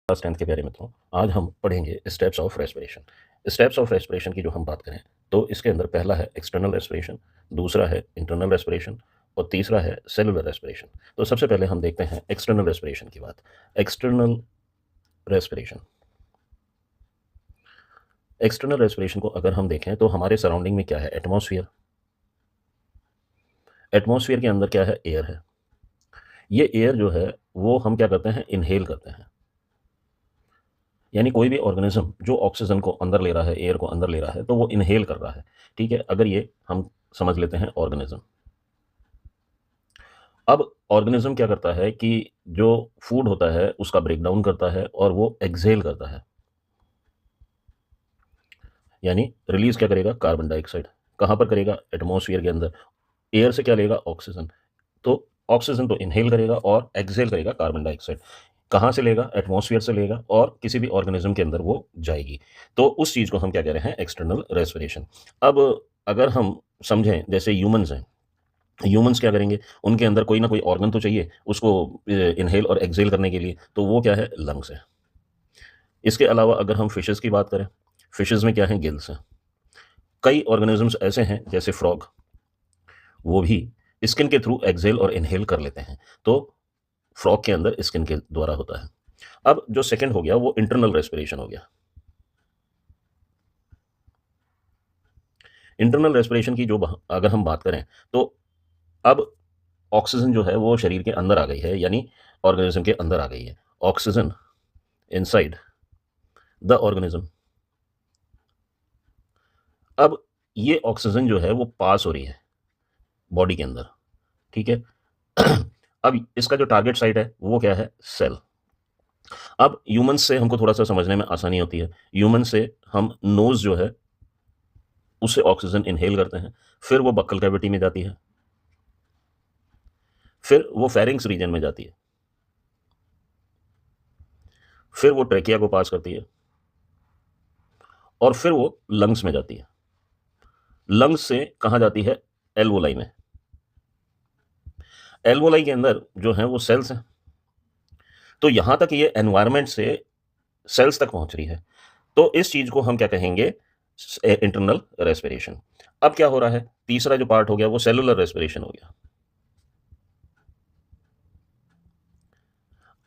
Class 10th के प्यारे मित्रों, आज हम पढ़ेंगे steps of respiration. Steps of respiration की जो हम बात करें, तो इसके अंदर पहला है एक्सटर्नल रेस्पिरेशन, दूसरा है इंटरनल रेस्पिरेशन और तीसरा है सेलुलर रेस्पिरेशन। तो सबसे पहले हम देखते हैं एक्सटर्नल रेस्पिरेशन की बात। एक्सटर्नल रेस्पिरेशन एक्सटर्नल रेस्पिरेशन को अगर हम देखें तो हमारे सराउंडिंग में क्या है? एटमॉस्फेयर। एटमॉस्फेयर के अंदर क्या है? एयर है। ये एयर जो है वो हम क्या करते हैं? इनहेल करते हैं। यानी कोई भी ऑर्गेनिज्म जो ऑक्सीजन को अंदर ले रहा है, एयर को अंदर ले रहा है, तो वो इनहेल कर रहा है। ठीक है, अगर ये हम समझ लेते हैं ऑर्गेनिज्म। अब ऑर्गेनिज्म क्या करता है कि जो फूड होता है उसका ब्रेक डाउन करता है और वो एक्सहेल करता है, यानी रिलीज क्या करेगा? Carbon dioxide. कहाँ पर करेगा? एटमॉस्फेयर के अंदर। एयर से क्या लेगा? ऑक्सीजन। तो ऑक्सीजन तो इनहेल करेगा और एक्सहेल करेगा कार्बन डाइऑक्साइड। कहाँ से लेगा? एटमॉस्फेयर से लेगा और किसी भी ऑर्गेनिज्म के अंदर वो जाएगी। तो उस चीज़ को हम क्या कह रहे हैं? External respiration. अब अगर हम समझें, जैसे ह्यूमन्स हैं, ह्यूमन्स क्या करेंगे? उनके अंदर कोई ना कोई ऑर्गन तो चाहिए उसको इनहेल और एक्सहेल करने के लिए, तो वो क्या है? लंग्स है। इसके अलावा अगर हम फिशेज़ की बात करें, फिशेज़ में क्या है? गिल्स हैं। कई ऑर्गेनिजम्स ऐसे हैं जैसे फ्रॉग, वो भी स्किन के थ्रू एक्सहेल और इनहेल कर लेते हैं। तो फ्रॉग के अंदर स्किन के द्वारा होता है। अब जो सेकंड हो गया वो इंटरनल रेस्पिरेशन हो गया। इंटरनल रेस्पिरेशन की जो अगर हम बात करें, तो अब ऑक्सीजन जो है वो शरीर के अंदर आ गई है, यानी ऑर्गेनिज्म के अंदर आ गई है। Oxygen inside the organism. अब ये ऑक्सीजन जो है वो पास हो रही है बॉडी के अंदर। ठीक है। अब इसका जो टारगेट साइट है वो क्या है? सेल। अब ह्यूमन से हमको थोड़ा सा समझने में आसानी होती है। ह्यूमन से हम नोज जो है उससे ऑक्सीजन इनहेल करते हैं, फिर वो बक्कल कैविटी में जाती है, फिर वो फेरिंग्स रीजन में जाती है, फिर वो ट्रेकिया को पास करती है और फिर वो लंग्स में जाती है। लंग्स से कहाँ जाती है? एल्वोलाई में। एल्वोलाई के अंदर जो है वो सेल्स हैं। तो यहां तक ये एनवायरमेंट से सेल्स तक पहुंच रही है। तो इस चीज को हम क्या कहेंगे? Internal respiration. अब क्या हो रहा है? तीसरा जो पार्ट हो गया वो सेलुलर रेस्पिरेशन हो गया।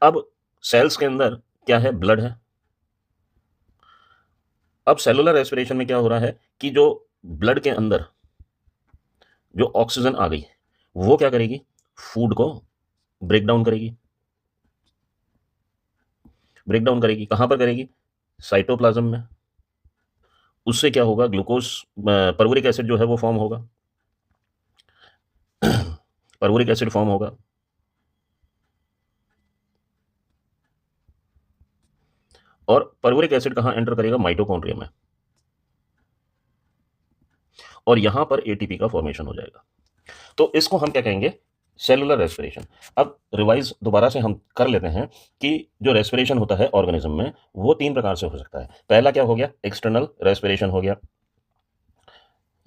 अब सेल्स के अंदर क्या है? ब्लड है। अब सेलुलर रेस्पिरेशन में क्या हो रहा है कि जो ब्लड के अंदर जो ऑक्सीजन आ गई, वो क्या करेगी? फूड को ब्रेक डाउन करेगी। ब्रेक डाउन करेगी कहां पर करेगी? साइटोप्लाज्म में। उससे क्या होगा? ग्लूकोज, परवरिक एसिड जो है वो फॉर्म होगा। परवरिक एसिड फॉर्म होगा और परवरिक एसिड कहां एंटर करेगा? माइटोकॉन्ड्रिया में। और यहां पर एटीपी का फॉर्मेशन हो जाएगा। तो इसको हम क्या कहेंगे? Cellular respiration. अब रिवाइज दोबारा से हम कर लेते हैं कि जो रेस्पिरेशन होता है ऑर्गेनिज्म में वो तीन प्रकार से हो सकता है। पहला क्या हो गया? एक्सटर्नल रेस्पिरेशन हो गया।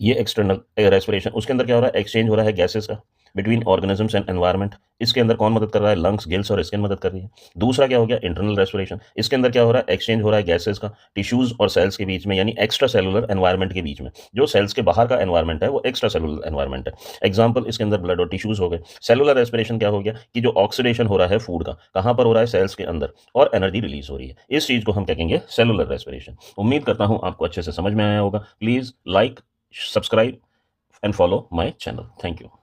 ये एक्सटर्नल रेस्पिरेशन, उसके अंदर क्या हो रहा है? एक्सचेंज हो रहा है गैसेस का बिटवीन ऑर्गेनिजम्स एंड एनवायरनमेंट। इसके अंदर कौन मदद कर रहा है? लंग्स, गिल्स और स्किन मदद कर रही है। दूसरा क्या हो गया? Internal respiration. इसके अंदर क्या हो रहा है? एक्सचेंज हो रहा है गैसेस का टिश्यूज और सेल्स के बीच में, यानी एक्स्ट्रा सेलुलर एनवायरनमेंट के बीच में। जो सेल्स के बाहर का एनवायरनमेंट है वो एक्स्ट्रा सेलुलर एनवायरनमेंट है। एग्जाम्पल, इसके अंदर ब्लड और टिश्यूज हो गए। सेलुलर रेस्पिरेशन क्या हो गया कि जो ऑक्सीडेशन हो रहा है फूड का, कहाँ पर हो रहा है? सेल्स के अंदर, और एनर्जी रिलीज हो रही है। इस चीज को हम क्या कहेंगे? Cellular respiration. उम्मीद करता हूं आपको अच्छे से समझ में आया होगा। Please like, subscribe and follow my channel. Thank you.